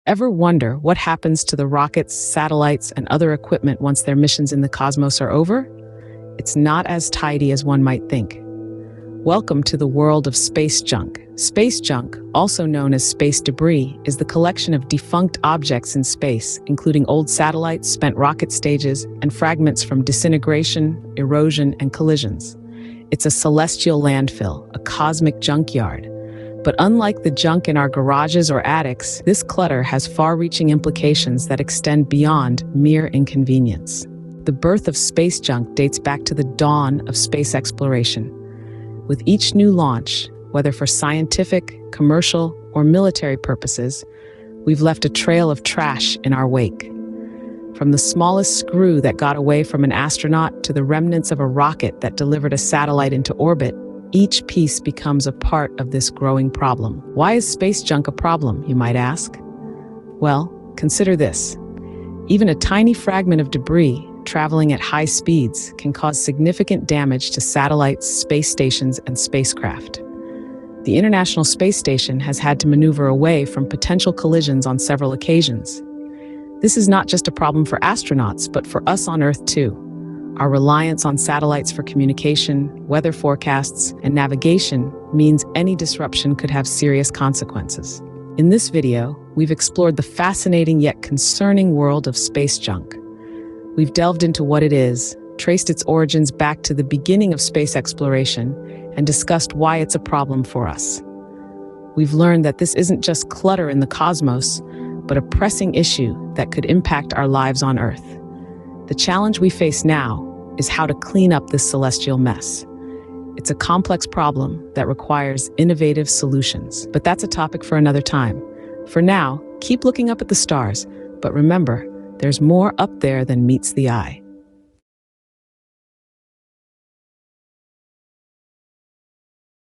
Ever wonder what happens to the rockets, satellites, and other equipment once their missions in the cosmos are over? It's not as tidy as one might think. Welcome to the world of space junk. Space junk, also known as space debris, is the collection of defunct objects in space, including old satellites, spent rocket stages, and fragments from disintegration, erosion, and collisions. It's a celestial landfill, a cosmic junkyard. But unlike the junk in our garages or attics, this clutter has far-reaching implications that extend beyond mere inconvenience. The birth of space junk dates back to the dawn of space exploration. With each new launch, whether for scientific, commercial, or military purposes, we've left a trail of trash in our wake. From the smallest screw that got away from an astronaut to the remnants of a rocket that delivered a satellite into orbit, each piece becomes a part of this growing problem. Why is space junk a problem, you might ask? Well, consider this. Even a tiny fragment of debris traveling at high speeds can cause significant damage to satellites, space stations, and spacecraft. The International Space Station has had to maneuver away from potential collisions on several occasions. This is not just a problem for astronauts, but for us on Earth too. Our reliance on satellites for communication, weather forecasts, and navigation means any disruption could have serious consequences. In this video, we've explored the fascinating yet concerning world of space junk. We've delved into what it is, traced its origins back to the beginning of space exploration, and discussed why it's a problem for us. We've learned that this isn't just clutter in the cosmos, but a pressing issue that could impact our lives on Earth. The challenge we face now is how to clean up this celestial mess. It's a complex problem that requires innovative solutions, but that's a topic for another time. For now, keep looking up at the stars, but remember, there's more up there than meets the eye.